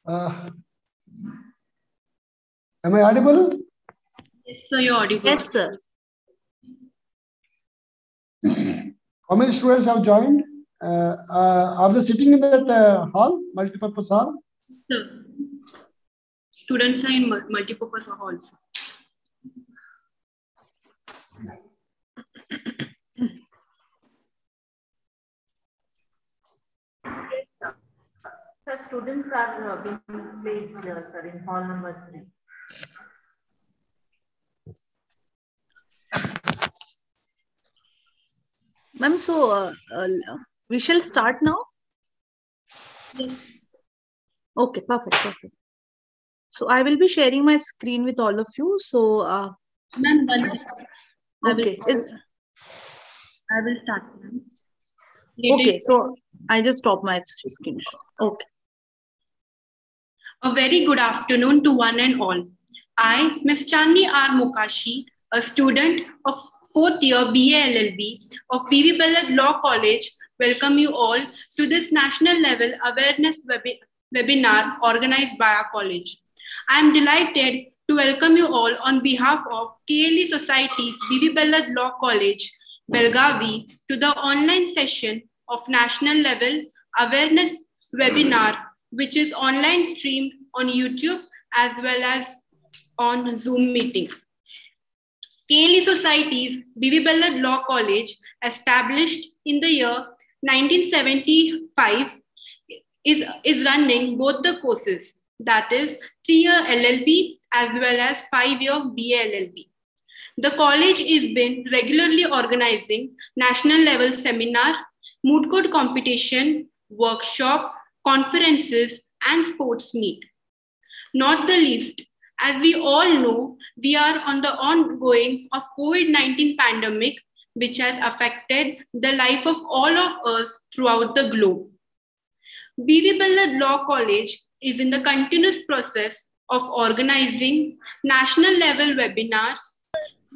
Uh, am I audible? Yes, sir, you're audible. Yes, sir. How many students have joined? Are they sitting in that hall, multipurpose hall? Sir, students are in multipurpose halls. Yes, sir. Sir, students are being placed, sir, in hall number 3. Ma'am, so we shall start now? Yes. Okay, perfect. So I will be sharing my screen with all of you. So, Ma'am, one second. okay. I will start, ma'am. Okay, so I just stop my screen. Okay. A very good afternoon to one and all. I, Ms. Chandni R. Mukashi, a student of 4th year BA LLB of B.V.Bellad Law College, welcome you all to this national level awareness webinar organized by our college. I am delighted to welcome you all on behalf of KLE Society's B.V.Bellad Law College, Belgavi, to the online session of national level awareness webinar, which is online streamed on YouTube as well as on Zoom meeting. KLE Society's B.V.Bellad Law College, established in the year 1975, is running both the courses, that is 3-year LLB as well as 5-year BA LLB. The college is been regularly organizing national level seminar, moot court competition, workshop, conferences, and sports meet. Not the least, as we all know, we are on the ongoing of COVID-19 pandemic, which has affected the life of all of us throughout the globe. B.V.Bellad Law College is in the continuous process of organizing national level webinars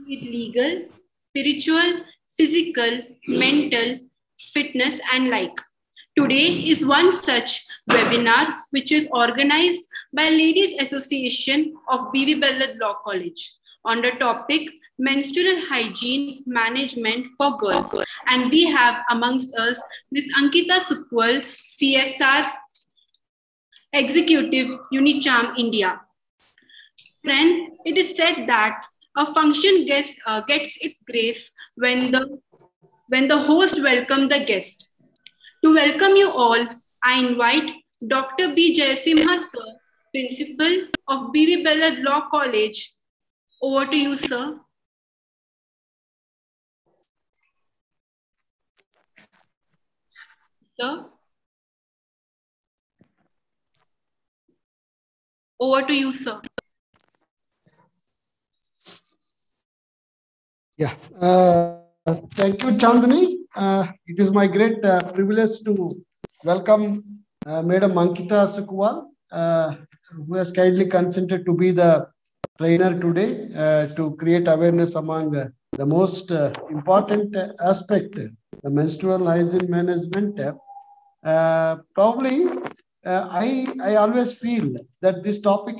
with legal, spiritual, physical, mental, fitness, and like. Today is one such webinar which is organized by Ladies Association of B.V.Bellad Law College on the topic Menstrual Hygiene Management for Girls. And we have amongst us Ms. Ankita Sukwal, CSR Executive, Unicharm, India. Friends, it is said that a function gets its grace when the host welcomes the guest. To welcome you all, I invite Dr. B. Jayasimha sir, Principal of B.V.Bellad Law College. Over to you, sir. Sir? Over to you, sir. Yeah. Thank you, Chandni. It is my great privilege to welcome Madam Ankita Sukwal, who has kindly consented to be the trainer today to create awareness among the most important aspect, the menstrual hygiene management. Probably, I always feel that this topic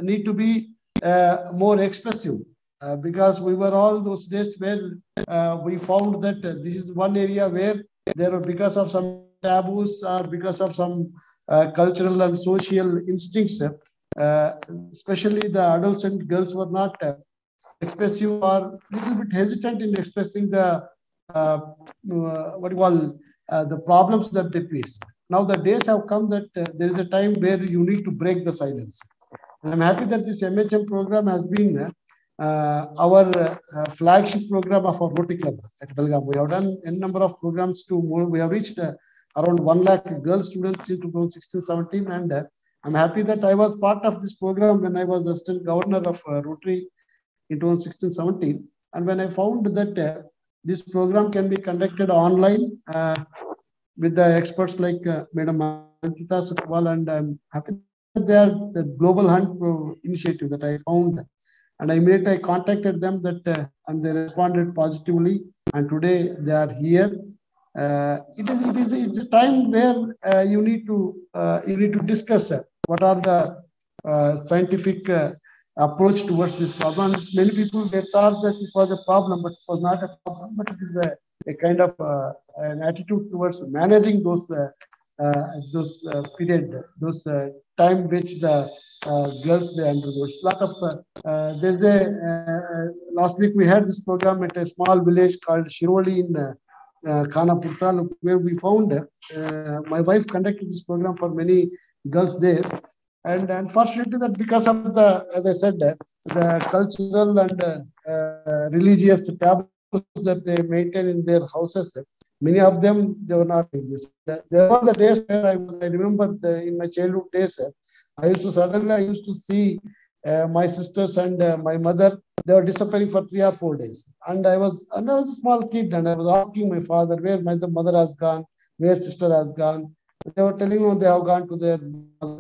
need to be more expressive. Because we were all those days where we found that this is one area where there were, because of some taboos or because of some cultural and social instincts, especially the adolescent girls were not expressive or a little bit hesitant in expressing the the problems that they face. Now the days have come that there is a time where you need to break the silence. And I'm happy that this MHM program has been our flagship program of our Rotary Club at Belgaum. We have done a number of programs to more. We have reached around 1 lakh girl students in 2016-17, and I'm happy that I was part of this program when I was assistant governor of Rotary in 2016-17. And when I found that this program can be conducted online with the experts like Madam Ankita Sukwal, and I'm happy that they are the Global Hunt initiative that I found. And immediately I contacted them and they responded positively. And today they are here. It's a time where you need to discuss what are the scientific approach towards this problem. Many people, they thought that it was a problem, but it was not a problem, but it is a kind of an attitude towards managing those period, those time which the girls they undergo. It's a lot of there's a last week we had this program at a small village called Shiroli in Khanapur, where we found my wife conducted this program for many girls there. And unfortunately, that because of the, as I said, the cultural and religious taboos that they maintain in their houses, many of them, they were not doing this. There were the days where I remember in my childhood days, I used to see my sisters and my mother, they were disappearing for 3 or 4 days. And I was a small kid, and I was asking my father where my mother has gone, where sister has gone. They were telling me they have gone to their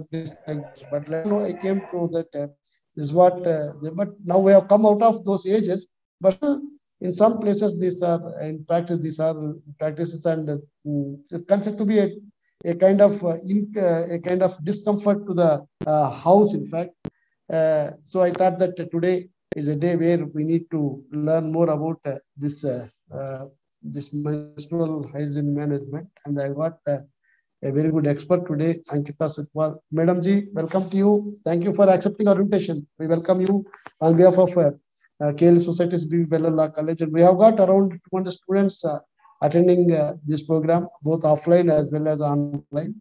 place like that. But I came to know that this is what. But now we have come out of those ages. But in some places, these are in practice. These are practices, and it's considered to be a kind of a kind of discomfort to the house. In fact, so I thought that today is a day where we need to learn more about this menstrual hygiene management, and I got a very good expert today, Ankita Sukwal. Madam Ji, welcome to you. Thank you for accepting our invitation. We welcome you on behalf of KL Society's B.V.Bellad Law College. And we have got around 200 students attending this program, both offline as well as online.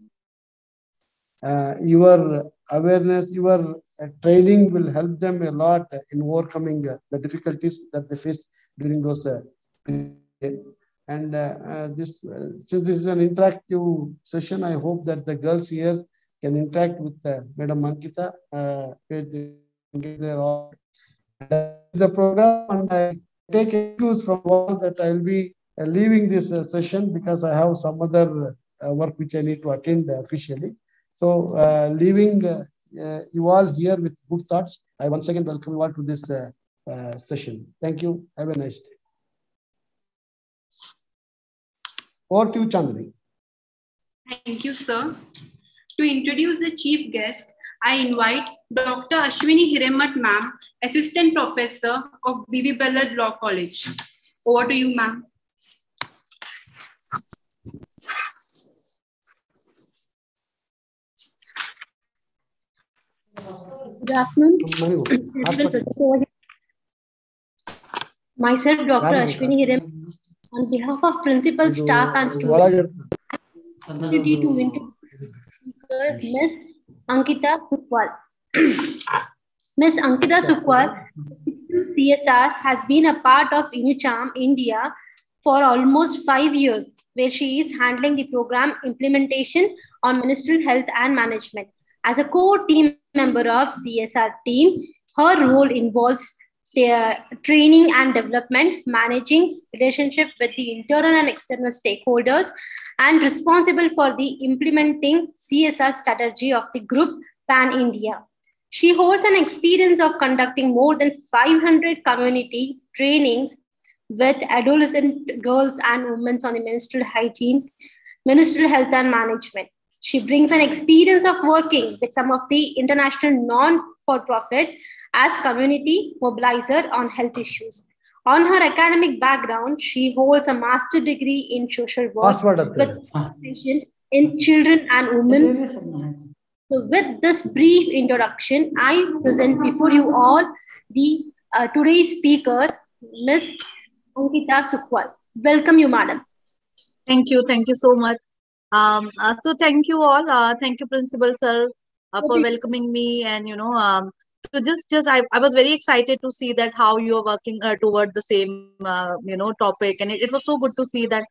Your awareness, your training will help them a lot in overcoming the difficulties that they face during those periods. And since this is an interactive session, I hope that the girls here can interact with Madam Ankita. The program, and I take excuse from all that I will be leaving this session because I have some other work which I need to attend officially. So leaving you all here with good thoughts, I once again welcome you all to this session. Thank you. Have a nice day. Over to you, Chandni. Thank you, sir. To introduce the chief guest, I invite Dr. Ashwini Hiremat, ma'am, Assistant Professor of B.V.Bellad Law College. Over to you, ma'am. Good afternoon. Myself, Dr. Ashwini Hiremat, on behalf of principal, staff, and students, opportunity to introduce Ms. Ankita Sukwal. Ms. Ankita Sukwal, CSR, has been a part of UNICHAM India for almost 5 years, where she is handling the program implementation on menstrual health and management. As a core team member of CSR team, her role involves training and development, managing relationship with the internal and external stakeholders, and responsible for the implementing CSR strategy of the group Pan India. She holds an experience of conducting more than 500 community trainings with adolescent girls and women on the menstrual hygiene, menstrual health and management. She brings an experience of working with some of the international non-for-profit as community mobilizer on health issues. On her academic background, she holds a master's degree in social work with specialization in children and women. So with this brief introduction, I present before you all the today's speaker, Ms. Ankita Sukwal. Welcome you, madam. Thank you so much. So thank you all. Thank you, Principal Sir, for welcoming me. And I was very excited to see that how you are working toward the same topic, and it was so good to see that.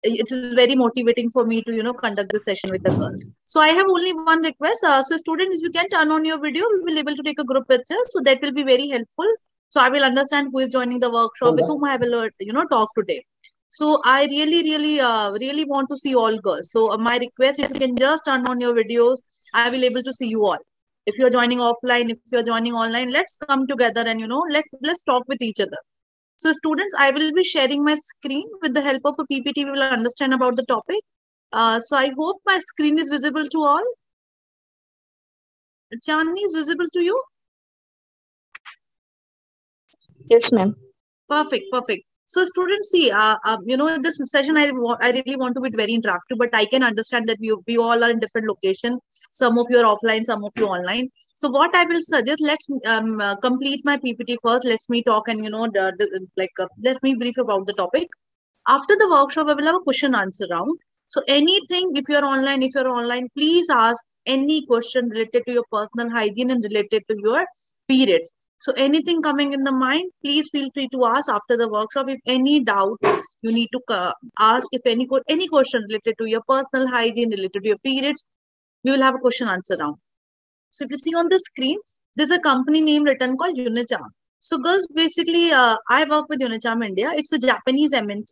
It is very motivating for me to conduct this session with the girls. So I have only one request. So students, if you can turn on your video, we will be able to take a group picture. So that will be very helpful. So I will understand who is joining the workshop, with whom I will talk today. So I really want to see all girls. So my request is, you can just turn on your videos. I will be able to see you all. If you are joining offline, if you are joining online, let's come together and let's talk with each other. So students, I will be sharing my screen. With the help of a PPT, we will understand about the topic. So I hope my screen is visible to all. Chandni is visible to you? Yes, ma'am. Perfect, perfect. So students, see, this session, I really want to be very interactive, but I can understand that we all are in different locations. Some of you are offline, some of you online. So what I will suggest, let's complete my PPT first. Let's me talk and, let me brief about the topic. After the workshop, I will have a question answer round. So anything, if you're online, please ask any question related to your personal hygiene and related to your periods. So anything coming in the mind, please feel free to ask after the workshop. If any doubt, you need to ask. If any question related to your personal hygiene, related to your periods, we will have a question answer round. So if you see on the screen, there's a company name written called Unicharm. So girls, basically, I work with Unicharm India. It's a Japanese MNC,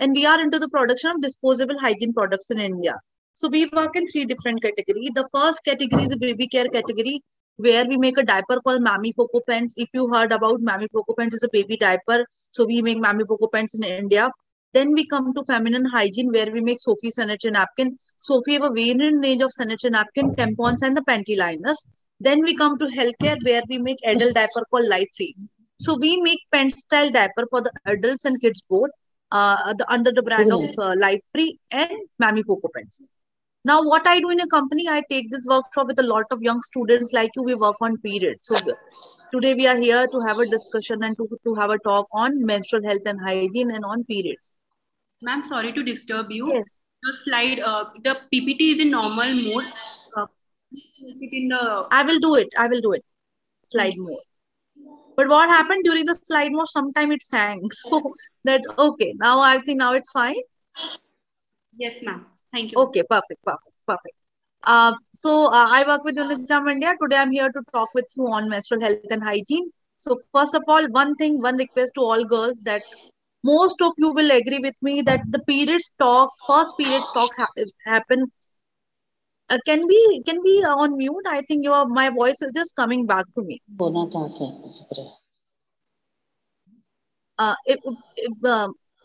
and we are into the production of disposable hygiene products in India. So we work in 3 different categories. The first category is a baby care category, where we make a diaper called Mammy Poco Pants. If you heard about Mammy Poco Pants, is a baby diaper. So we make Mammy Poco Pants in India. Then we come to feminine hygiene, where we make Sophie sanitary napkin. Sophie have a variant range of sanitary napkin, tampons, and the panty liners. Then we come to healthcare, where we make adult diaper called Life Free. So we make pant style diaper for the adults and kids both, under the brand of Life Free and Mammy Poco Pants. Now, what I do in a company, I take this workshop with a lot of young students like you. We work on periods. So today we are here to have a discussion and to have a talk on menstrual health and hygiene and on periods. Ma'am, sorry to disturb you. Yes. The slide, the PPT is in normal mode. I will do it. Slide mode. But what happened during the slide mode? Sometimes it hangs. So that, okay. Now I think now it's fine. Yes, ma'am. Thank you. Okay, perfect. I work with Unicharm India. Today I'm here to talk with you on menstrual health and hygiene. So first of all, one request to all girls, that most of you will agree with me that the first periods talk happen. Can we on mute? I think my voice is just coming back to me. If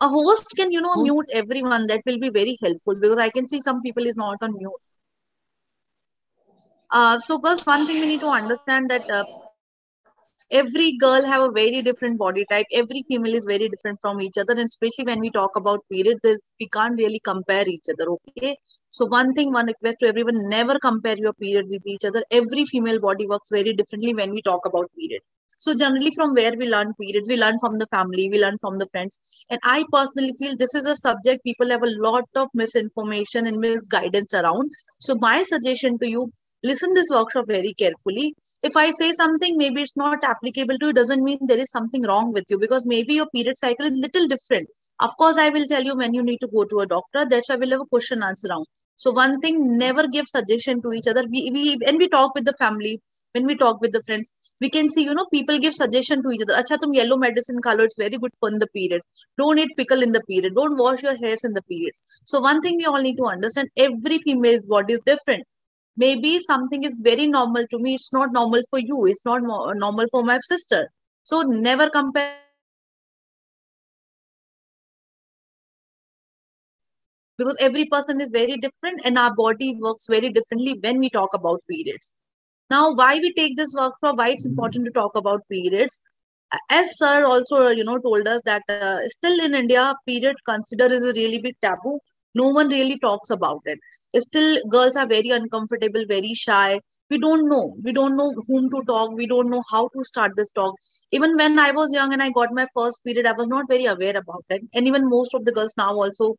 a host can mute everyone, that will be very helpful, because I can see some people is not on mute. So girls, one thing we need to understand that every girl have a very different body type. Every female is very different from each other, and especially when we talk about periods, we can't really compare each other. Okay, so one request to everyone: never compare your period with each other. Every female body works very differently when we talk about period. So generally, from where we learn periods, we learn from the family, we learn from the friends. And I personally feel this is a subject people have a lot of misinformation and misguidance around. So my suggestion to you: listen this workshop very carefully. If I say something, maybe it's not applicable to you, doesn't mean there is something wrong with you, because maybe your period cycle is little different. Of course, I will tell you when you need to go to a doctor. That's why we'll have a question answer round. So one thing, never give suggestion to each other. When we talk with the family, when we talk with the friends, we can see, people give suggestion to each other. Acha, tum yellow medicine color, it's very good for in the periods. Don't eat pickle in the period. Don't wash your hairs in the periods. So one thing we all need to understand, every female's body is different. Maybe something is very normal to me, it's not normal for you, it's not normal for my sister. So never compare, because every person is very different and our body works very differently when we talk about periods. Now, why we take this workshop, why it's important to talk about periods? As sir also told us that still in India, period considered is a really big taboo. No one really talks about it. Still, girls are very uncomfortable, very shy. We don't know whom to talk. We don't know how to start this talk. Even when I was young and I got my first period, I was not very aware about it. And even most of the girls now also,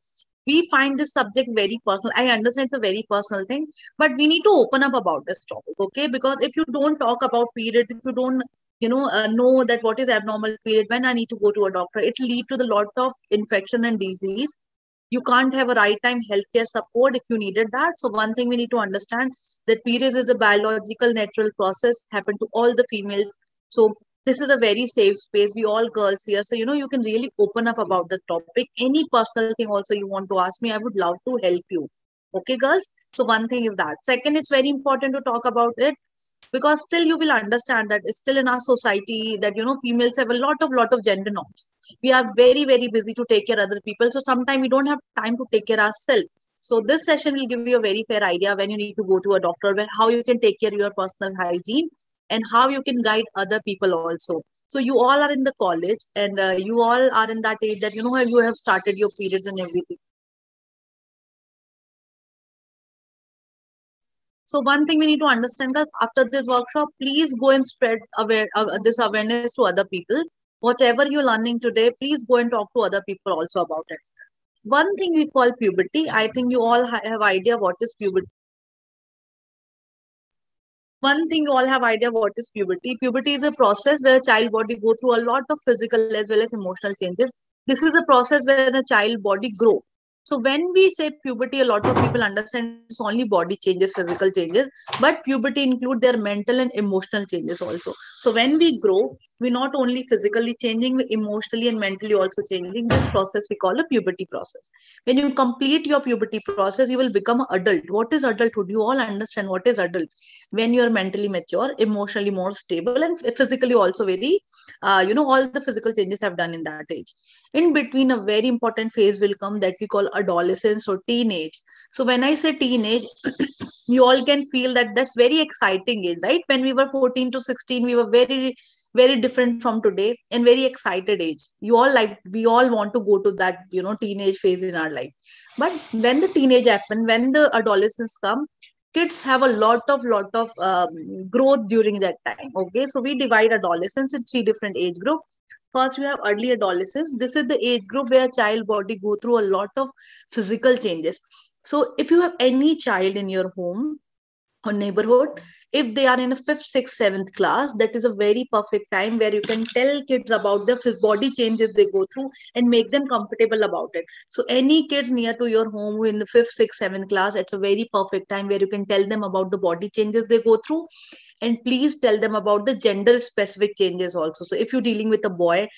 we find this subject very personal. I understand it's a very personal thing, but we need to open up about this topic, okay? Because if you don't talk about periods, if you don't know that what is abnormal period, when I need to go to a doctor, it lead to the lot of infection and disease. You can't have a right time healthcare support if you needed that. So one thing we need to understand, that periods is a biological natural process, happen to all the females. So this is a very safe space. We all girls here, so you can really open up about the topic. Any personal thing also you want to ask me, I would love to help you. Okay, girls. So one thing is that. Second, it's very important to talk about it, because still you will understand that still in our society that females have a lot of gender norms. We are very, very busy to take care of other people, so sometimes we don't have time to take care of ourselves. So this session will give you a very fair idea when you need to go to a doctor, how you can take care of your personal hygiene, and how you can guide other people also. So you all are in the college, and you all are in that age that you have started your periods and everything. So one thing we need to understand is after this workshop, please go and spread this awareness to other people. Whatever you're learning today, please go and talk to other people also about it. One thing we call puberty. I think you all have idea what is puberty. One thing you all have idea what is puberty. Puberty is a process where a child body go through a lot of physical as well as emotional changes. This is a process where a child body grow. So when we say puberty, a lot of people understand it's only body changes, physical changes, but puberty include their mental and emotional changes also. So when we grow, we not only physically changing, we emotionally and mentally also changing. This process we call a puberty process. When you complete your puberty process, you will become an adult. What is adulthood? You all understand what is adult. When you are mentally mature, emotionally more stable, and physically also very, all the physical changes have done in that age. In between, a very important phase will come that we call adolescence or teenage. So when I say teenage, you all can feel that that's very exciting age, right? When we were 14 to 16, we were very, very different from today and very excited age. We all want to go to that, teenage phase in our life. But when the teenage happen, when the adolescence come, kids have a lot of growth during that time. Okay, so we divide adolescence in three different age group. First, we have early adolescence. This is the age group where child body go through a lot of physical changes. So if you have any child in your home or neighborhood, if they are in a 5th, 6th, 7th class, that is a very perfect time where you can tell kids about the body changes they go through and make them comfortable about it. So any kids near to your home who in the 5th, 6th, 7th class, it's a very perfect time where you can tell them about the body changes they go through. And please tell them about the gender specific changes also. So if you're dealing with a boy,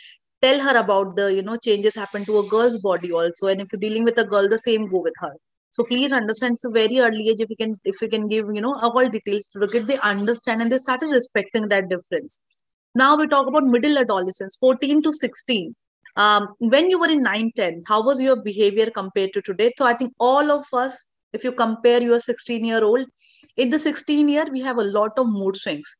tell her about the changes happen to a girl's body also. And if you're dealing with a girl, the same go with her. So please understand, so very early age, if you can give all details to the kid, they understand and they started respecting that difference. Now we talk about middle adolescence, 14 to 16. When you were in 9, 10, how was your behavior compared to today? So I think all of us, if you compare your 16-year-old, in the 16 year, we have a lot of mood swings.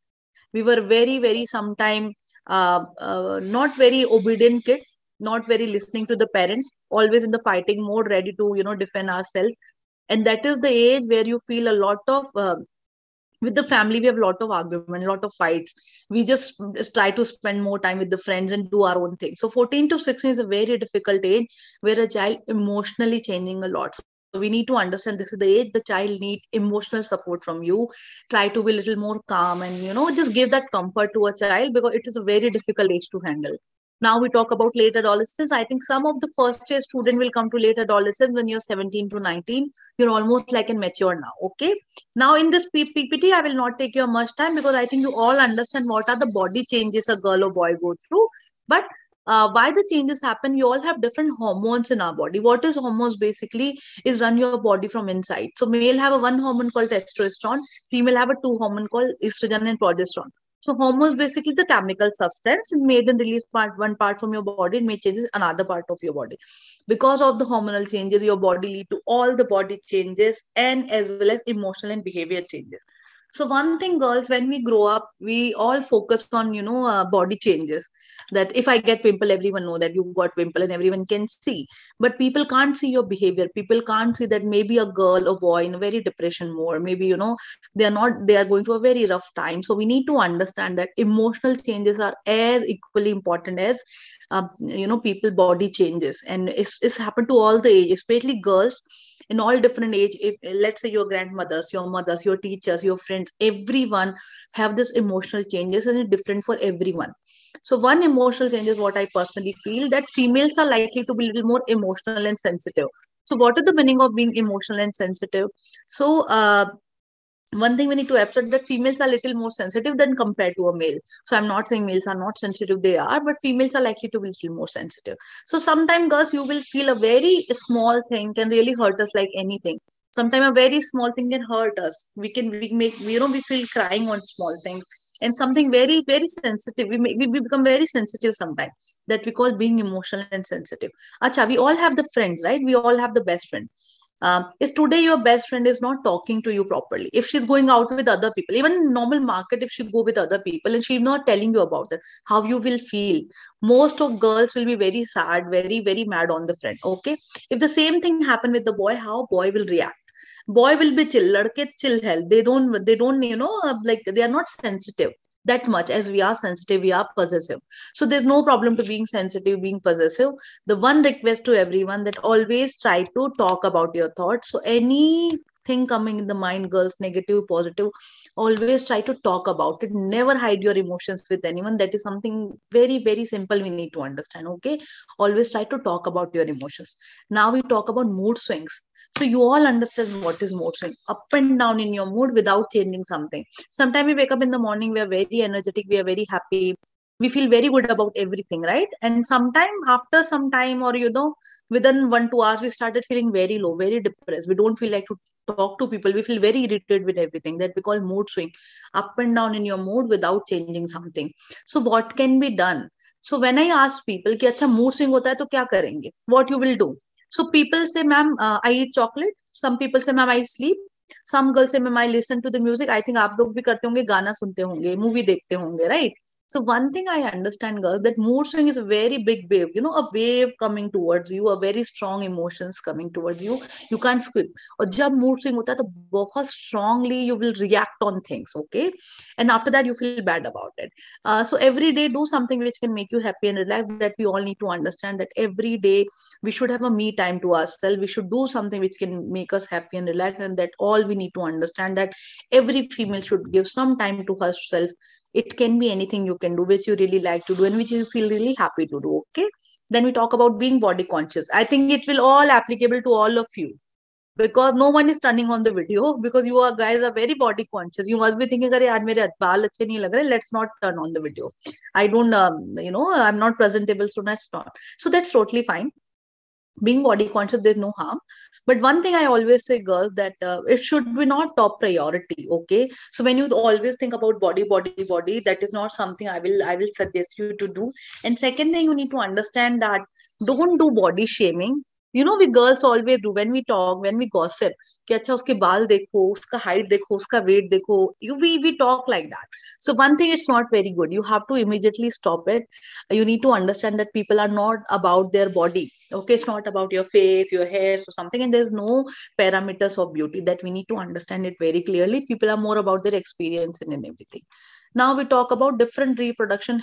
We were very, very sometime not very obedient kid, not very listening to the parents, always in the fighting mode, ready to defend ourselves. And that is the age where you feel a lot of with the family, we have a lot of argument, a lot of fights. We just try to spend more time with the friends and do our own thing. So 14 to 16 is a very difficult age where a child emotionally changing a lot. So we need to understand this is the age the child need emotional support from you. Try to be a little more calm and just give that comfort to a child, because it is a very difficult age to handle. Now we talk about late adolescence. I think some of the first year student will come to late adolescence when you're 17 to 19. You're almost like in mature now. Okay. Now in this PPT, I will not take your much time because I think you all understand what are the body changes a girl or boy go through. But why the changes happen? We all have different hormones in our body. What is hormones basically is run your body from inside. So male have a one hormone called testosterone, female have a two hormone called estrogen and progesterone. So hormones basically the chemical substance made and release one part from your body, it may changes another part of your body. Because of the hormonal changes, your body lead to all the body changes and as well as emotional and behavior changes. So one thing, girls, when we grow up, we all focus on body changes. That if I get pimple, everyone know that you got pimple and everyone can see. But people can't see your behavior. People can't see that maybe a girl or boy in a very depression mode. Maybe they are going through a very rough time. So we need to understand that emotional changes are as equally important as people body changes, and it's happened to all the age, especially girls in all different age. If let's say your grandmothers, your mothers, your teachers, your friends, everyone have this emotional changes and it's different for everyone. So one emotional change is what I personally feel, that females are likely to be a little more emotional and sensitive. So what is the meaning of being emotional and sensitive? So one thing we need to accept that females are a little more sensitive than compared to a male. So I'm not saying males are not sensitive, they are, but females are likely to be a little more sensitive. So sometimes, girls, you will feel a very small thing can really hurt us like anything. Sometimes a very small thing can hurt us. We feel crying on small things. And something very, very sensitive, we become very sensitive sometimes, that we call being emotional and sensitive. Acha, we all have the friends, right? We all have the best friend. Is today your best friend is not talking to you properly, if she's going out with other people, even in normal market, if she go with other people and she's not telling you about that, how you will feel? Most of girls will be very sad, very very mad on the friend. Okay, if the same thing happen with the boy, how boy will react? Boy will be chill, ladke chill hell, they don't like they are not sensitive that much as we are sensitive, we are possessive. So there's no problem to being sensitive, being possessive. The one request to everyone, that always try to talk about your thoughts. So anything coming in the mind, girls, negative, positive, always try to talk about it. Never hide your emotions with anyone. That is something very very simple we need to understand. Okay, always try to talk about your emotions. Now we talk about mood swings. So you all understand what is mood swing, up and down in your mood without changing something. Sometimes we wake up in the morning, we are very energetic, we are very happy, we feel very good about everything, right? And sometime after some time, or within 1 2 hours, we started feeling very low, very depressed. We don't feel like to talk to people. We feel very irritated with everything. That we call mood swing, up and down in your mood without changing something. So what can be done? So when I ask people कि अच्छा mood swing होता है तो क्या करेंगे? What you will do? So people say, ma'am, I eat chocolate. Some people say, ma'am, I sleep. Some girls say, ma'am, I listen to the music. I think आप लोग भी करते होंगे, गाना सुनते होंगे, movie देखते होंगे, right? So one thing I understand, girls, that mood swing is a very big wave, a wave coming towards you, a very strong emotions coming towards you. You can't skip. और जब mood swing होता है तो बहुत strongly you will react on things, okay? And after that you feel bad about it. So every day do something which can make you happy and relaxed. That we all need to understand that every day we should have a me time to ourselves. We should do something which can make us happy and relaxed, and that all we need to understand that every female should give some time to herself. It can be anything you can do which you really like to do and which you feel really happy to do. Okay, then we talk about being body conscious. I think it will all applicable to all of you, because no one is turning on the video, because you are guys are very body conscious. You must be thinking, अरे यार मेरे बाल अच्छे नहीं लग रहे, let's not turn on the video. I don't I'm not presentable, so that's not. So that's totally fine. Being body conscious, there's no harm. But one thing I always say, girls, that it should be not top priority. Okay, so when you always think about body, that is not something I will suggest you to do. And second thing, you need to understand that don't do body shaming. We girls always do when we talk, when we gossip, कि अच्छा उसके बाल देखो, उसका height देखो, उसका weight देखो. We talk like that. So one thing, it's not very good. You have to immediately stop it. You need to understand that people are not about their body. Okay, it's not about your face, your hair, or something. And there's no parameters of beauty. That we need to understand it very clearly. People are more about their experience and everything. Now we talk about different reproduction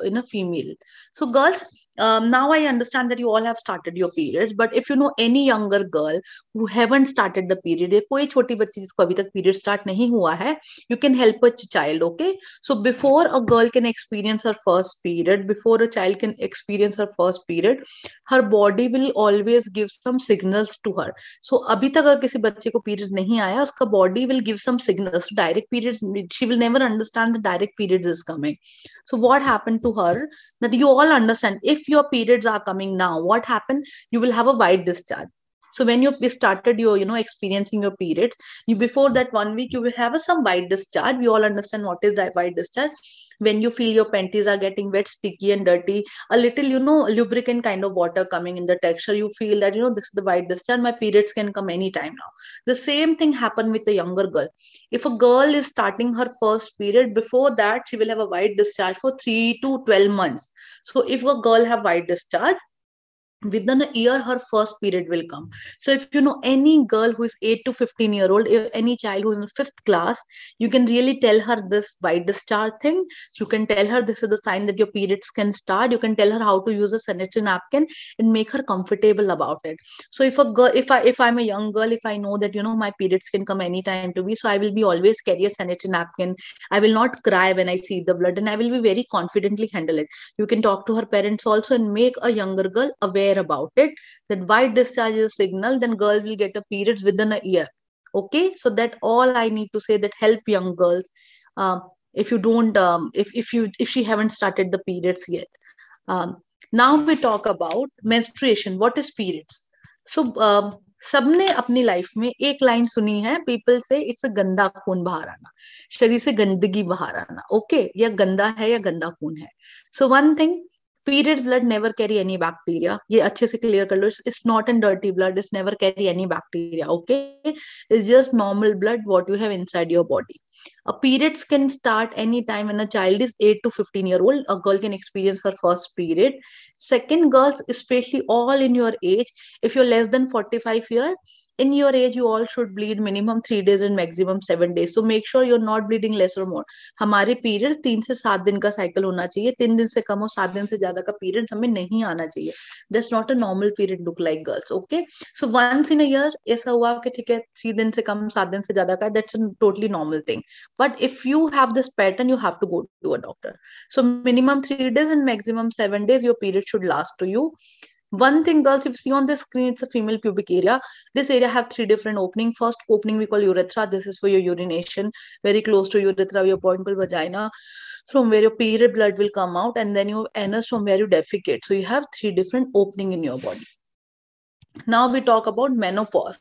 in a female. So girls, now I understand that you all have started your periods, but if you know any younger girl who haven't started the period, या कोई छोटी बच्ची जिसको अभी तक period start नहीं हुआ है, you can help a child. Okay, so before a girl can experience her first period, before a child can experience her first period, her body will always give some signals to her. So अभी तक अगर किसी बच्चे को periods नहीं आया, उसका body will give some signals. Direct periods, she will never understand the direct periods is coming. So what happened to her, that you all understand, if your periods are coming now, what happened? You will have a white discharge. So when you started your experiencing your periods, before that 1 week you will have some white discharge. We all understand what is that white discharge. When you feel your panties are getting wet, sticky and dirty, a little lubricant kind of water coming in the texture, you feel that this is the white discharge, my periods can come anytime now. The same thing happened with a younger girl. If a girl is starting her first period, before that she will have a white discharge for 3 to 12 months. So if a girl have white discharge, within a year her first period will come. So if you know any girl who is 8 to 15 year old, any child who is in 5th class, you can really tell her this white discharge thing. You can tell her this is the sign that your periods can start. You can tell her how to use a sanitary napkin and make her comfortable about it. So if a girl, if I'm a young girl, if I know that my periods can come anytime to me, so I will be always carry a sanitary napkin. I will not cry when I see the blood, and I will be very confidently handle it. You can talk to her parents also and make a younger girl aware about it, that white discharge is a signal, then girl will get a periods within a year. Okay, so that all I need to say, that help young girls if you don't if she haven't started the periods yet. Now we talk about menstruation. What is periods? So सबने अपनी life में एक line सुनी है people से, it's a गंदा खून बाहर आना, शरीर से गंदगी बाहर आना. ओके, या गंदा है या गंदा खून है. So one thing, Period blood never carry any bacteria. ये अच्छे से clear कर लो. It's not in dirty blood. It's never carry any bacteria. Okay, it's just normal blood what you have inside your body. A periods can start anytime when a child is 8 to 15-year-old. A girl can experience her first period. Second, girls, especially all in your age, if you're less than 45 years, in your age, you all should bleed minimum 3 days and maximum 7 days. So make sure you're not bleeding less or more. हमारे period 3 से 7 दिन का cycle होना चाहिए. 3 दिन से कम और 7 दिन से ज्यादा का पीरियड हमें नहीं आना चाहिए. That's not a normal period look like girls. Okay, so once in a year ऐसा हुआ कि ठीक है 3 दिन से कम 7 दिन से ज्यादा का, that's a totally normal thing. But if you have this pattern, you have to go to a doctor. So minimum 3 days and maximum 7 days your period should last to you. One thing, girls, if you see on the screen, it's a female pubic area. This area have 3 different opening. First opening we call urethra. This is for your urination. Very close to urethra, your point vagina, from where your period blood will come out, and then your anus from where you defecate. So you have 3 different opening in your body. Now we talk about menopause.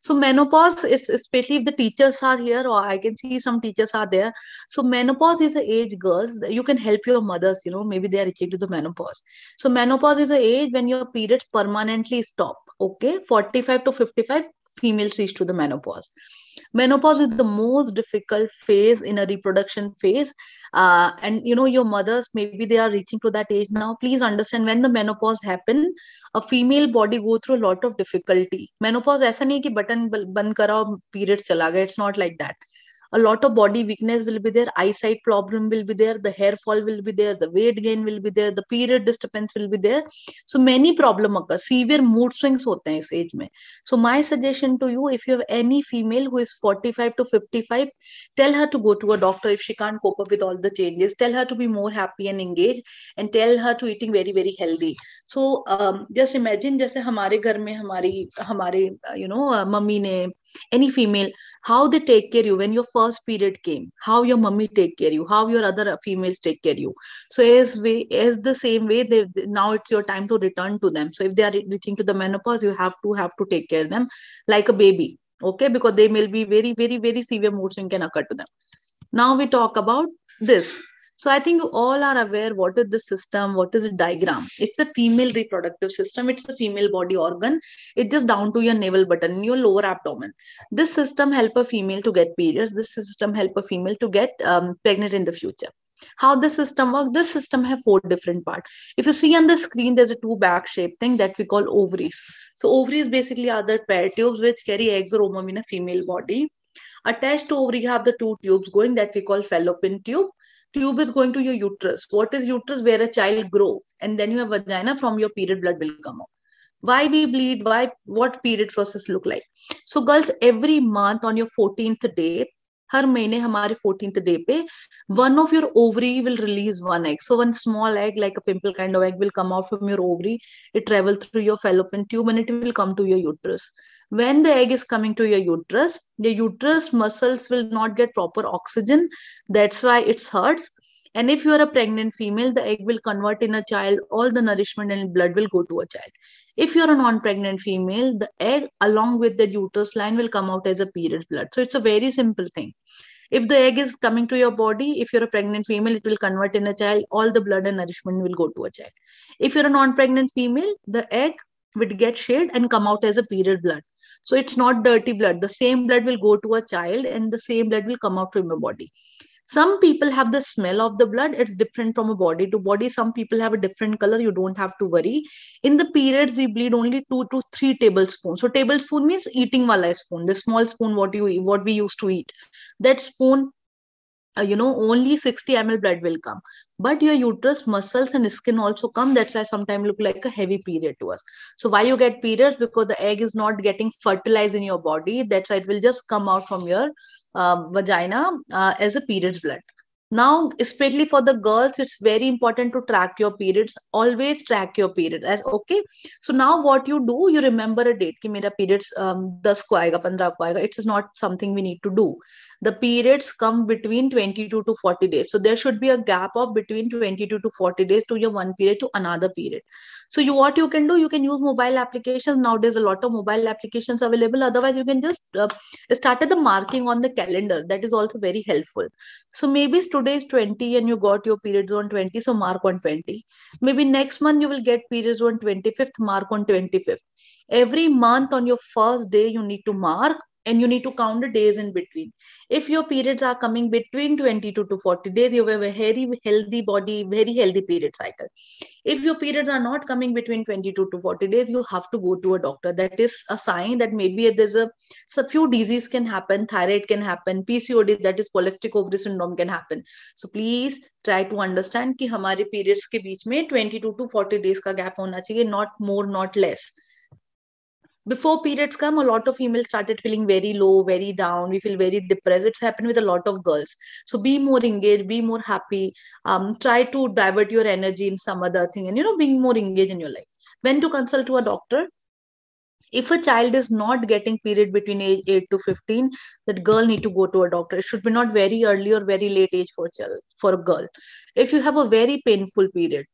So menopause is, especially if the teachers are here, or I can see some teachers are there. So menopause is an age, girls, that you can help your mothers, maybe they are reaching to the menopause. So menopause is an age when your periods permanently stop. Okay, 45 to 55 females reach to the menopause. Menopause is the most difficult phase in a reproduction phase. And your mothers, maybe they are reaching to that age now. Please understand, when the menopause happen, a female body go through a lot of difficulty. Menopause ऐसा नहीं है कि button बंद करा और periods चला गया. It's not like that. A lot of body weakness will be there, eyesight problem will be there, the hair fall will be there, the weight gain will be there, the period disturbance will be there. So many problem occur. Severe mood swings होते हैं इस age में. So my suggestion to you, if you have any female who is 45 to 55, tell her to go to a doctor if she can't cope up with all the changes. Tell her to be more happy and engaged, and tell her to eating very, very healthy. So just imagine, जैसे हमारे घर में हमारे mummy ने, any female, how they take care of you when your first period came, how your mummy take care of you, how your other females take care of you. So as the same way, now it's your time to return to them. So if they are reaching to the menopause, you have to take care of them like a baby. Okay, because they may be very, very, very severe mood swing can occur to them. Now we talk about this. So I think you all are aware what is the system, what is the diagram. It's a female reproductive system. It's a female body organ. It's just down to your navel button, your lower abdomen. This system help a female to get periods. This system help a female to get pregnant in the future. How the system works? This system have 4 different parts. If you see on the screen, there's a 2 bag shaped thing that we call ovaries. So ovaries basically are the pair tubes which carry eggs or ovum in a female body. Attached to ovary, you have the 2 tubes going that we call fallopian tube. Tube is going to your uterus. What is uterus? Where a child grows. And then you have vagina, from your period blood will come out. Why we bleed? What period process look like? So girls, every month on your 14th day, हर महीने हमारे 14th day पे, one of your ovary will release one egg. So one small egg, like a pimple kind of egg, will come out from your ovary. It travel through your fallopian tube and it will come to your uterus. When the egg is coming to your uterus muscles will not get proper oxygen. That's why it hurts. And if you are a pregnant female, the egg will convert in a child. All the nourishment and blood will go to a child. If you're a non-pregnant female, the egg along with the uterus line will come out as a period blood. So it's a very simple thing. If the egg is coming to your body, if you're a pregnant female, it will convert in a child. All the blood and nourishment will go to a child. If you're a non-pregnant female, the egg would get shed and come out as a period blood. So it's not dirty blood. The same blood will go to a child and the same blood will come out from your body. Some people have the smell of the blood. It's different from a body to body. Some people have a different color. You don't have to worry. In the periods, we bleed only 2 to 3 tablespoons. So tablespoon means eating wala spoon, the small spoon what we used to eat. That spoon, only 60 ml blood will come. But your uterus, muscles and skin also come. That's why sometimes look like a heavy period to us. So why you get periods? Because the egg is not getting fertilized in your body. That's why it will just come out from your vagina as a periods blood. Now, especially for the girls, it's very important to track your periods. Always track your period as okay. So now what you do, you remember a date कि मेरा periods 10 को आएगा, 15 को आएगा. It is not something we need to do. The periods come between 22 to 40 days. So there should be a gap of between 22 to 40 days to your one period to another period. So what you can do, you can use mobile applications. Nowadays, a lot of mobile applications available. Otherwise, you can just start at the marking on the calendar. That is also very helpful. So maybe today is 20 and you got your periods on 20, so mark on 20. Maybe next month you will get periods on 25th, mark on 25th. Every month on your first day, you need to mark and you need to count the days in between. If your periods are coming between 22 to 40 days, you have a very healthy body, very healthy period cycle. If your periods are not coming between 22 to 40 days, you have to go to a doctor. That is a sign that maybe there's a few disease can happen, thyroid can happen, PCOD, that is polycystic ovary syndrome, can happen. So please try to understand कि हमारे periods के बीच में 22 to 40 days का gap होना चाहिए, not more, not less. Before periods come, a lot of females started feeling very low, very down. We feel very depressed. It's happened with a lot of girls. So be more engaged, be more happy. Try to divert your energy in some other thing, and being more engaged in your life. When to consult to a doctor? If a child is not getting period between age 8 to 15, that girl need to go to a doctor. It should be not very early or very late age for a girl. If you have a very painful period,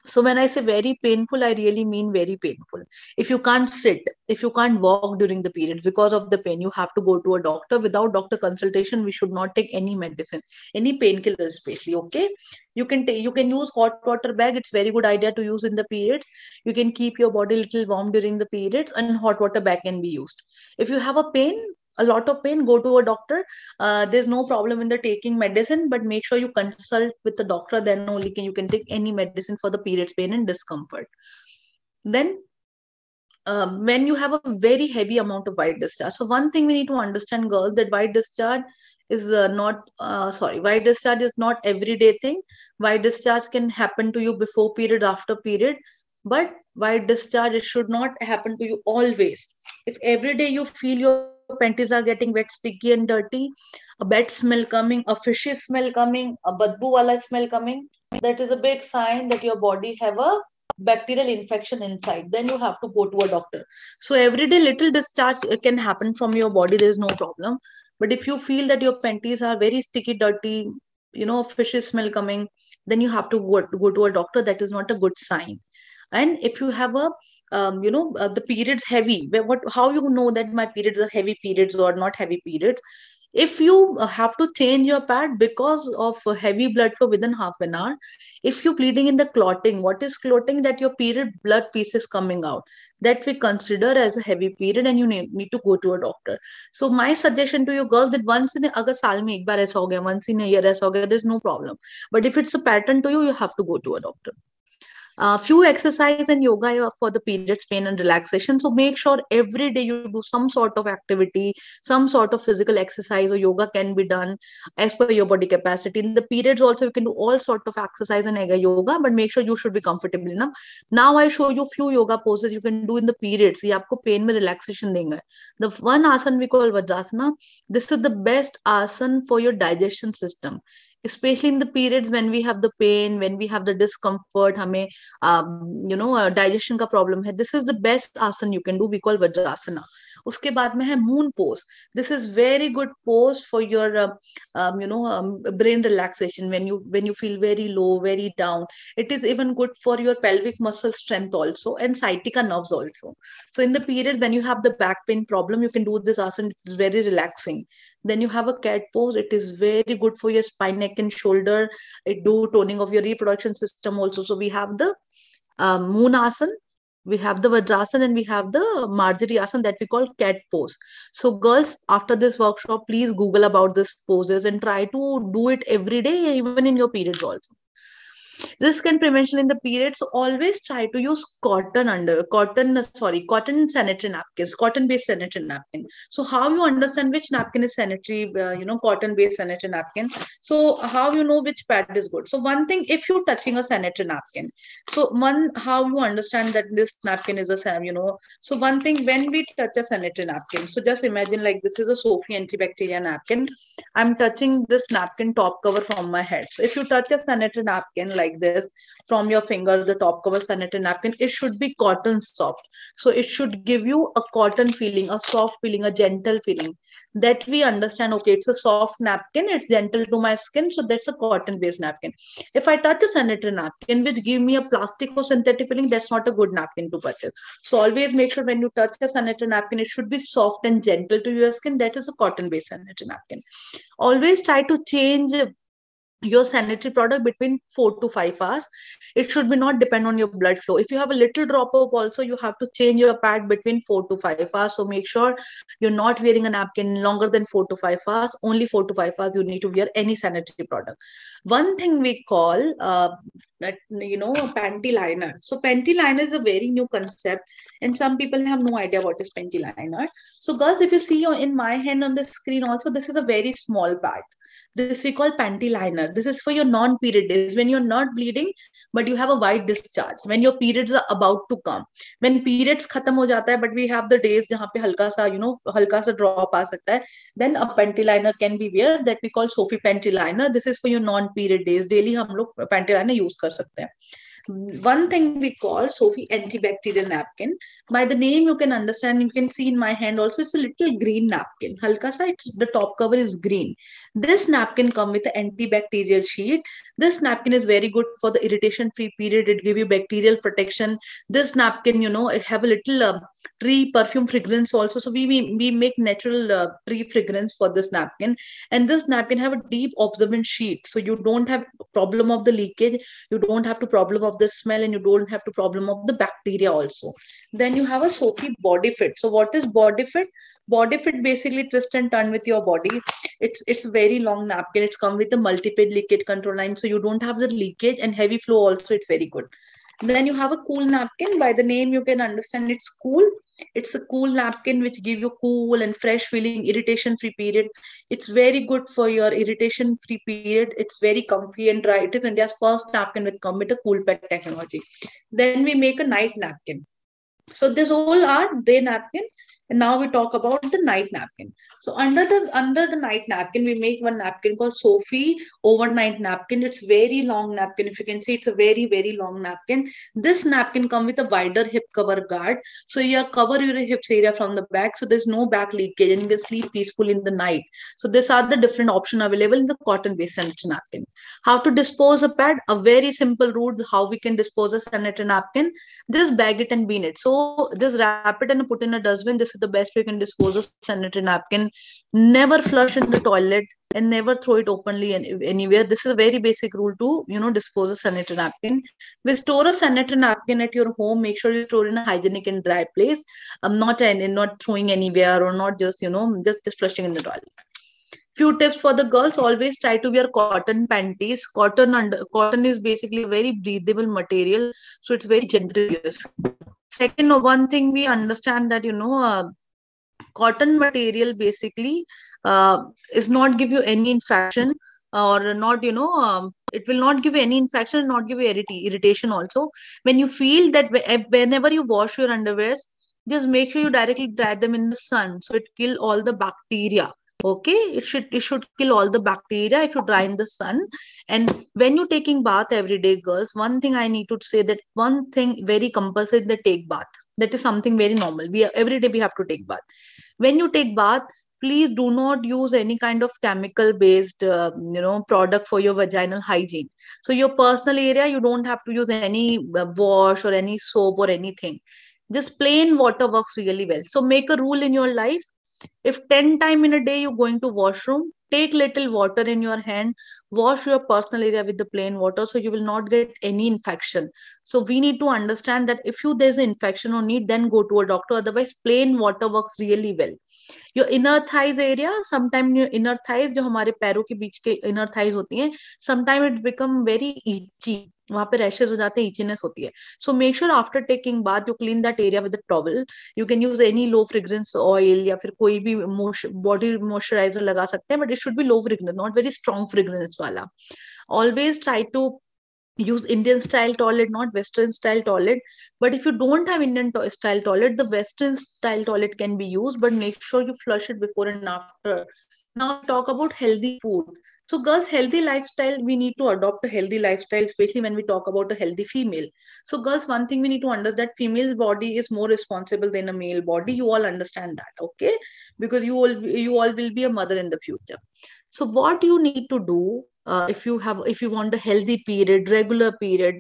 so when I say very painful, I really mean very painful. If you can't sit, if you can't walk during the period because of the pain, you have to go to a doctor. Without doctor consultation, we should not take any medicine, any painkiller especially. Okay, you can use hot water bag. It's very good idea to use in the periods. You can keep your body a little warm during the periods, and hot water bag can be used. If you have a lot of pain, go to a doctor. There's no problem in the taking medicine, but make sure you consult with the doctor. Then only you can take any medicine for the periods pain and discomfort. Then when you have a very heavy amount of white discharge, so one thing we need to understand, girls, that white discharge is white discharge is not everyday thing. White discharge can happen to you before period, after period, but white discharge, it should not happen to you always. If every day you feel your panties are getting wet, sticky and dirty, a bad smell coming, a fishy smell coming, a badbu wala smell coming, that is a big sign that your body have a bacterial infection inside. Then you have to go to a doctor. So every day little discharge can happen from your body, there is no problem. But if you feel that your panties are very sticky, dirty, fishy smell coming, then you have to go to a doctor. That is not a good sign. And if you have the periods heavy, how you know that my periods are heavy periods or not heavy periods? If you have to change your pad because of heavy blood flow within half an hour, if you're bleeding in the clotting, what is clotting? That your period blood pieces coming out, that we consider as a heavy period, and you need to go to a doctor. So my suggestion to you girls, that once in agar saal mein ek baar aisa ho gaya, once in a year aisa ho gaya, there's no problem. But if it's a pattern to you, you have to go to a doctor. Few exercise and yoga for the periods pain and relaxation. So make sure every day you do some sort of activity, some sort of physical exercise or yoga can be done as per your body capacity. In the periods also, you can do all sort of exercise and yoga, but make sure you should be comfortable enough. Now I show you few yoga poses you can do in the periods. Ye aapko pain mein relaxation denga. The one asana we call Vajrasana. This is the best asana for your digestion system, especially in the periods when we have the pain, when we have the discomfort, hame digestion ka problem hai. This is the best asana you can do. We call Vajrasana. Uske baad mein hai moon pose. This is very good pose for your brain relaxation when you feel very low, very down. It is even good for your pelvic muscle strength also and sciatica nerves also. So in the periods when you have the back pain problem, you can do this asana. It is very relaxing. Then you have a cat pose. It is very good for your spine, neck and shoulder. It do toning of your reproduction system also. So we have the moon asana, we have the Vajrasana, and we have the Marjorie asana that we call cat pose. So girls, after this workshop, please Google about these poses and try to do it every day, even in your periods also. Risk and prevention in the periods. So always try to use cotton sanitary napkins, cotton-based sanitary napkin. So how you understand which napkin is sanitary, cotton-based sanitary napkin? So how you know which pad is good? So one thing, if you're touching a sanitary napkin, so how you understand that this napkin is so one thing, when we touch a sanitary napkin, so just imagine like this is a Sophie antibacterial napkin. I'm touching this napkin top cover from my head. So if you touch a sanitary napkin like like this from your fingers, the top cover sanitary napkin. It should be cotton soft. So it should give you a cotton feeling, a soft feeling, a gentle feeling, that we understand, okay, it's a soft napkin, it's gentle to my skin, so that's a cotton based napkin. If I touch a sanitary napkin which give me a plastic or synthetic feeling, that's not a good napkin to purchase. So always make sure when you touch a sanitary napkin, it should be soft and gentle to your skin. That is a cotton based sanitary napkin. Always try to change your sanitary product between 4 to 5 hours. It should be not depend on your blood flow. If you have a little drop of also, you have to change your pad between 4 to 5 hours. So make sure you're not wearing a napkin longer than 4 to 5 hours. Only 4 to 5 hours you need to wear any sanitary product. One thing we call that, a panty liner. So panty liner is a very new concept, and some people have no idea what is panty liner. So girls, if you see in my hand on the screen also, this is a very small pad. This we call panty liner. This is for your non-period days when you're not bleeding, but you have a white discharge. When your periods are about to come. When periods khatam ho jata hai, but we have the days jahan pe halka sa, halka sa drop aa sakta hai, then a panty liner can be wear, that we call Sophie panty liner. This is for your non-period days. Daily hum log panty liner use kar sakte hain. One thing we call Sophie antibacterial napkin. By the name you can understand, you can see in my hand also, it's a little green napkin. Halka sa, the top cover is green. This napkin come with an antibacterial sheet. This napkin is very good for the irritation free period. It give you bacterial protection. This napkin, it have a little tree perfume fragrance also. So we make natural tree fragrance for this napkin. And this napkin have a deep absorbent sheet. So you don't have problem of the leakage. You don't have to problem of the smell, and you don't have to problem of the bacteria also. Then you have a Sophie body fit. So what is body fit? Body fit basically twist and turn with your body. It's a very long napkin. It's come with a multi-page leakage control line, so you don't have the leakage, and heavy flow also. It's very good. Then you have a cool napkin. By the name you can understand it's cool. It's a cool napkin which give you cool and fresh feeling, irritation free period. It's very good for your irritation free period. It's very comfy and dry. It is India's first napkin with come with a cool pet technology. Then we make a night napkin. So this all are day napkin. And now we talk about the night napkin. So under the night napkin, we make one napkin called Sophie overnight napkin. It's very long napkin. If you can see, it's a very, very long napkin. This napkin come with a wider hip cover guard. So you cover your hips area from the back. So there's no back leakage, and you can sleep peacefully in the night. So these are the different options available in the cotton-based sanitary napkin. How to dispose a pad? A very simple rule how we can dispose a sanitary napkin. Just bag it and bean it. So just wrap it and put in a dustbin. This is the best way you can dispose of sanitary napkin. Never flush in the toilet and never throw it openly anywhere. This is a very basic rule to dispose of sanitary napkin. We store a sanitary napkin at your home. Make sure you store in a hygienic and dry place. Not throwing anywhere, or not just just flushing in the toilet. Few tips for the girls: always try to wear cotton panties. Cotton is basically a very breathable material, so it's very gentle to use. Second, one thing we understand that cotton material basically is not give you any infection, or not it will not give you any infection, not give you irritation also. When you feel that whenever you wash your underwears, just make sure you directly dry them in the sun, so it kill all the bacteria. Okay, it should kill all the bacteria if you dry in the sun. And when you're taking bath every day, girls, one thing I need to say, that one thing very compulsory, the take bath. That is something very normal. Every day we have to take bath. When you take bath, please do not use any kind of chemical based product for your vaginal hygiene. So your personal area, you don't have to use any wash or any soap or anything. Just plain water works really well. So make a rule in your life: if 10 times in a day you're going to washroom, take little water in your hand, wash your personal area with the plain water, so you will not get any infection. So we need to understand that if there's an infection or need, then go to a doctor. Otherwise, plain water works really well. Your inner thighs area, sometimes your inner thighs, जो हमारे पैरों के बीच के inner thighs होती हैं, sometimes it become very itchy. वहां पे rashes हो जाते हैं, itchiness होती है. So make sure after taking bath you clean that area with a towel. You can use any low fragrance oil, या फिर कोई भी body moisturizer लगा सकते हैं, but it should be low fragrance, not very strong fragrance वाला. Always try to use Indian style toilet, not Western style toilet. But if you don't have Indian style toilet, the Western style toilet can be used, but make sure you flush it before and after. Now talk about healthy food. So girls, healthy lifestyle, we need to adopt a healthy lifestyle, especially when we talk about a healthy female. So girls, one thing we need to understand, that female's body is more responsible than a male body. You all understand that, okay? Because you all will be a mother in the future. So what you need to do, if you want a healthy period, regular period,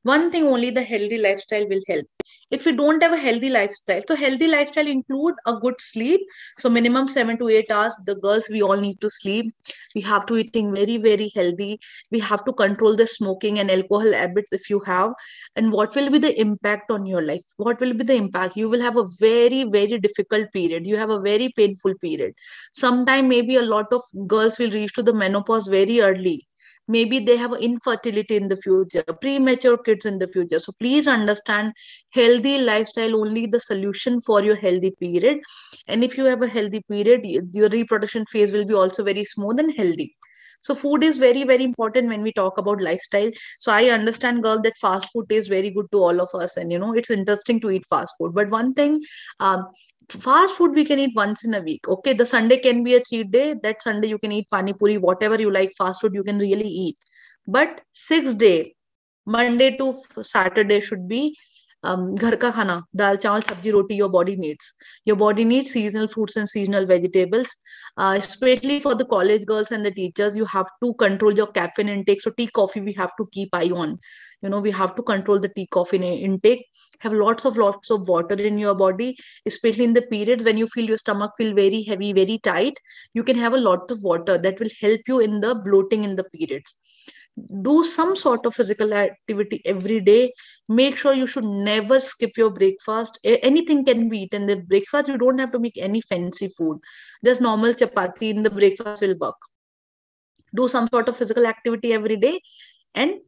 one thing only, the healthy lifestyle will help. If you don't have a healthy lifestyle, so healthy lifestyle include a good sleep. So minimum 7 to 8 hours, the girls, we all need to sleep. We have to eating very, very healthy. We have to control the smoking and alcohol habits if you have. And what will be the impact on your life? What will be the impact? You will have a very, very difficult period. You have a very painful period. Sometime maybe a lot of girls will reach to the menopause very early. Maybe they have infertility in the future, premature kids in the future. So please understand, healthy lifestyle only the solution for your healthy period. And if you have a healthy period, your reproduction phase will be also very smooth and healthy. So food is very, very important when we talk about lifestyle. So I understand, girl, that fast food is very good to all of us, and it's interesting to eat fast food. But one thing, fast food we can eat once in a week. Okay, the Sunday can be a cheat day. That Sunday you can eat pani puri, whatever you like. Fast food you can really eat. But 6 day, Monday to Saturday should be घर का खाना, दाल चावल सब्जी रोटी. Your body needs seasonal fruits and seasonal vegetables. Especially for the college girls and the teachers, you have to control your caffeine intake. So tea, coffee, we have to keep eye on. We have to control the tea, coffee intake. Have lots of water in your body, especially in the periods when you feel your stomach feel very heavy, very tight. You can have a lot of water that will help you in the bloating in the periods. Do some sort of physical activity every day. Make sure you should never skip your breakfast. Anything can be eaten. The breakfast, you don't have to make any fancy food. Just normal chapati in the breakfast will work. Do some sort of physical activity every day, and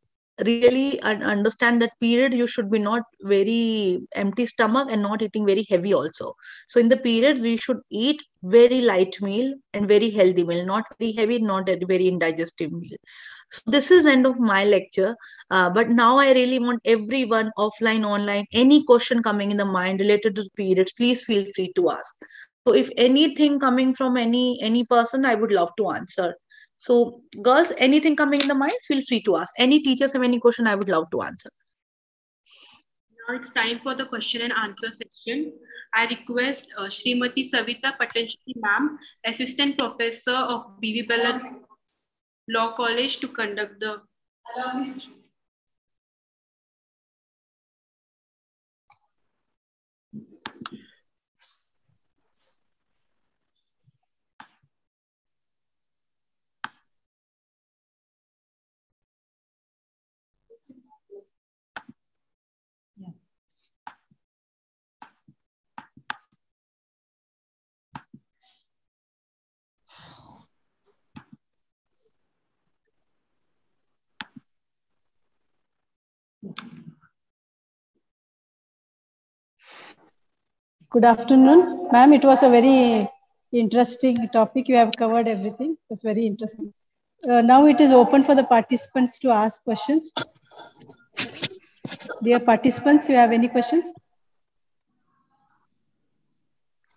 really understand that period you should be not very empty stomach and not eating very heavy also. So in the periods we should eat very light meal and very healthy meal, not very heavy, not a very indigestive meal. So this is end of my lecture. But now I really want everyone, offline, online, any question coming in the mind related to periods, please feel free to ask. So if anything coming from any person, I would love to answer. So girls, anything coming in the mind, feel free to ask. Any teachers have any question, I would love to answer. Now it's time for the question and answer section. I request Srimati Savita Patanjali ma'am, Assistant Professor of B.V.Bellad Law College, to conduct the... Good afternoon, ma'am. It was a very interesting topic. You have covered everything. It was very interesting. Now it is open for the participants to ask questions. Dear participants, you have any questions?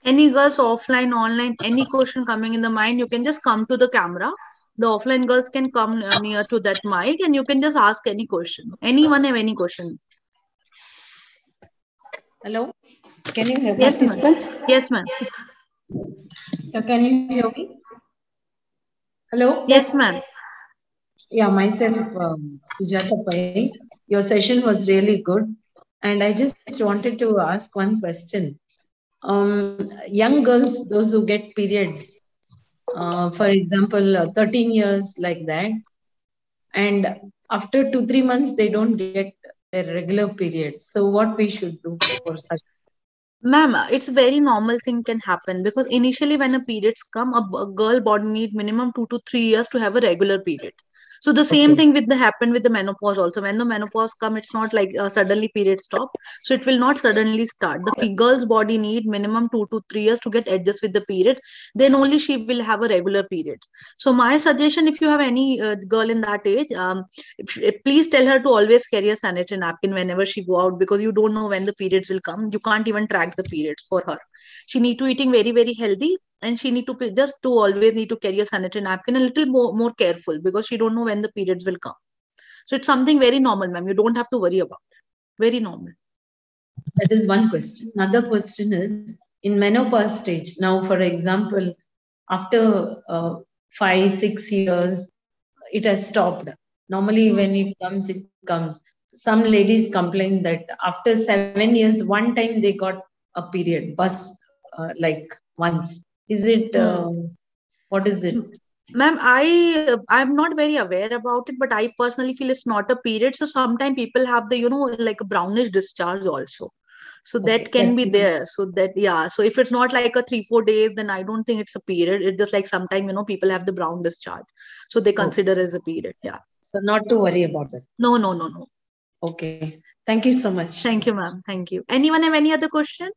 Any girls, offline, online, any question coming in the mind, you can just come to the camera. The offline girls can come near to that mic and you can just ask any question. Anyone have any question? Hello, can you hear me? Yes, ma'am. Yes, ma'am. Can you hear me? Hello? Yes, ma'am. Yeah, myself, Sujata Pai. Your session was really good. And I just wanted to ask one question. Young girls, those who get periods, for example, 13 years like that, and after 2-3 months, they don't get their regular periods. So what we should do for such? Ma'am, it's a very normal thing can happen because initially when a periods come, a girl body need minimum 2 to 3 years to have a regular period. So the same thing happen with the menopause also. When the menopause come, it's not like suddenly period stop. So it will not suddenly start. The girl's body need minimum 2 to 3 years to get adjust with the period. Then only she will have a regular period. So my suggestion, if you have any girl in that age, please tell her to always carry a sanitary napkin whenever she go out, because you don't know when the periods will come. You can't even track the periods for her. She need to eating very, very healthy and she need to just to always need to carry a sanitary napkin, a little more careful, because she don't know when the periods will come. So it's something very normal, ma'am. You don't have to worry about it. Very normal. That is one question. Another question is, in menopause stage, now, for example, after 5-6 years, it has stopped. Normally, when it comes, it comes. Some ladies complain that after 7 years, one time they got a period, bus like once. Is it, what is it? Ma'am, I'm not very aware about it, but I personally feel it's not a period. So sometimes people have the, like a brownish discharge also. So that can be there. So that, yeah. So if it's not like a 3-4 days, then I don't think it's a period. It's just like sometimes, people have the brown discharge. So they consider as a period. Yeah. So not to worry about it. No, no, no, no. Okay. Thank you so much. Thank you, ma'am. Thank you. Anyone have any other question?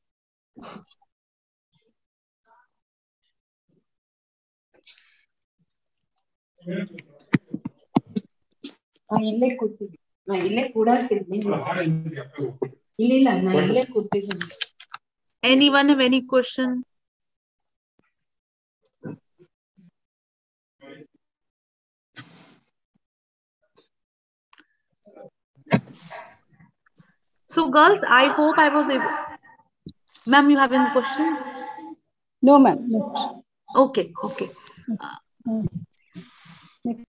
Anyone have any question? So girls, I hope I was able. Ma'am, you have any question? No, ma'am. No. Okay, okay. Next.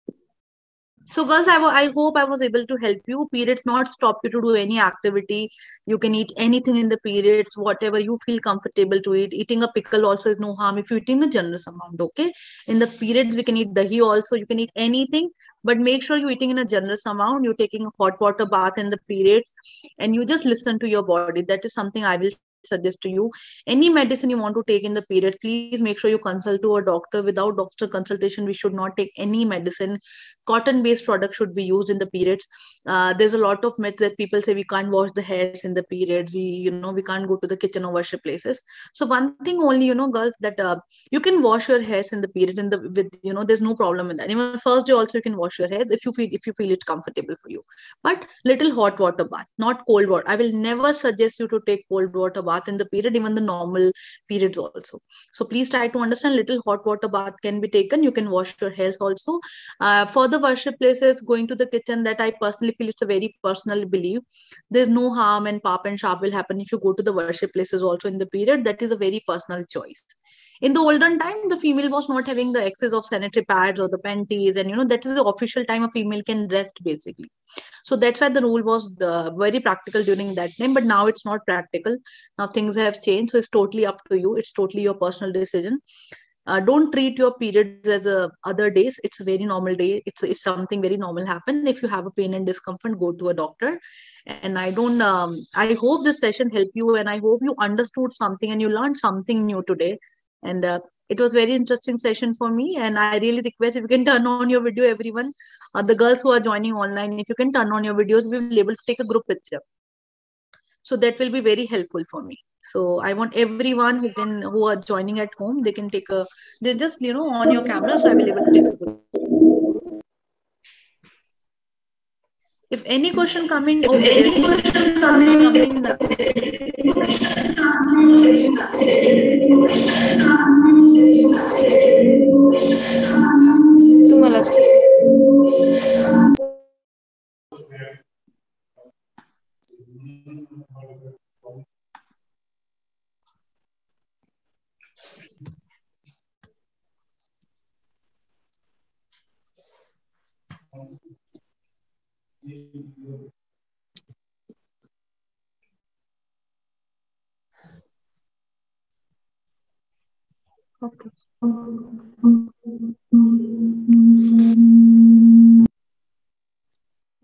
So girls, I hope I was able to help you. Periods not stop you to do any activity. You can eat anything in the periods, whatever you feel comfortable to eat. Eating a pickle also is no harm if you're eating a generous amount, okay? In the periods, we can eat dahi also. You can eat anything, but make sure you're eating in a generous amount. You're taking a hot water bath in the periods, and you just listen to your body. That is something I will suggest to you. Any medicine you want to take in the period, please make sure you consult to a doctor. Without doctor consultation, we should not take any medicine. Cotton based products should be used in the periods. There's a lot of myths that people say we can't wash the hairs in the periods, we can't go to the kitchen or worship places. So one thing only, girls, that you can wash your hairs in the period there's no problem with that. Even first day also you can wash your hair if you feel it comfortable for you, but little hot water bath, not cold water. I will never suggest you to take cold water bath in the period, even the normal periods also. So please try to understand, little hot water bath can be taken. You can wash your hairs also. For the worship places, going to the kitchen, that I personally feel it's a very personal belief. There's no harm and pap and sharp will happen if you go to the worship places also in the period. That is a very personal choice. In the olden time, the female was not having the access of sanitary pads or the panties, and that is the official time a female can rest basically. So that's why the rule was very practical during that time, but now it's not practical. Now things have changed, so it's totally up to you. It's totally your personal decision. Don't treat your periods as other days. It's a very normal day. It's something very normal happen. If you have a pain and discomfort, go to a doctor. And I hope this session helped you, and I hope you understood something and you learned something new today. And it was very interesting session for me. And I really request if you can turn on your video, everyone. The girls who are joining online, if you can turn on your videos, we will be able to take a group picture. So that will be very helpful for me. So I want everyone who are joining at home, they just on your camera, so I will able to take a group. If any question coming, okay.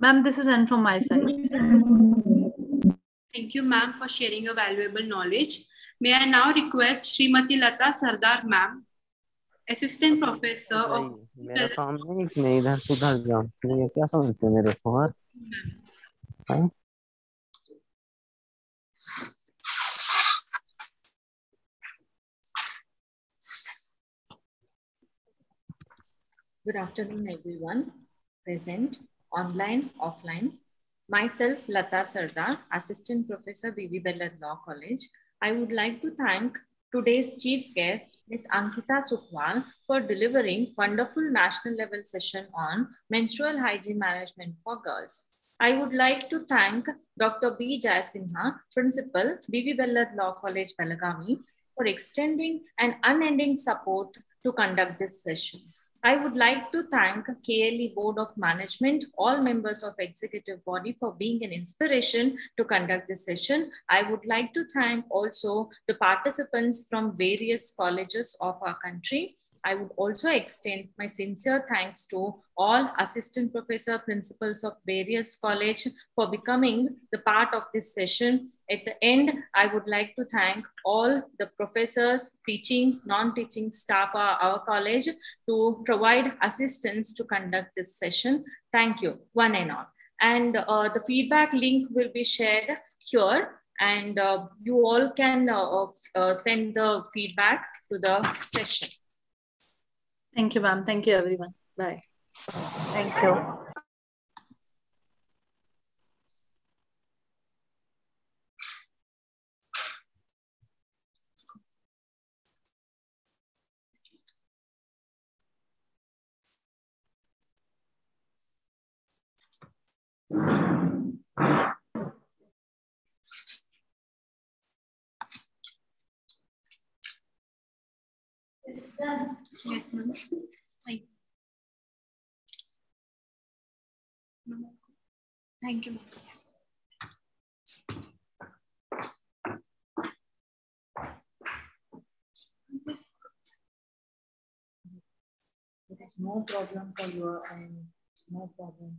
Ma'am, this is end from my side. Thank you, ma'am, for sharing your valuable knowledge. May I now request Srimati Lata Sardar, ma'am, Assistant Professor of... मेरा काम नहीं कि मैं इधर से उधर जाऊं, ये क्या समझते हो मेरे को? हाँ? Good afternoon, everyone. Present, online, offline. Myself, Lata Sardar, Assistant Professor, B.V.Bellad Law College. I would like to thank today's chief guest, Ms. Ankita Sukhwal, for delivering wonderful national level session on menstrual hygiene management for girls. I would like to thank Dr. B. Jayasimha, Principal, B.V.Bellad Law College, Belagavi, for extending an unending support to conduct this session. I would like to thank KLE Board of Management, all members of executive body for being an inspiration to conduct this session. I would like to thank also the participants from various colleges of our country. I would also extend my sincere thanks to all assistant professor principals of various college for becoming the part of this session. At the end, I would like to thank all the professors, teaching, non-teaching staff of our college to provide assistance to conduct this session. Thank you, one and all. And the feedback link will be shared here, and you all can send the feedback to the session. Thank you, ma'am. Thank you, everyone. Bye. Thank you. Yes, ma'am. Thank you. There is no problem for your end, no problem.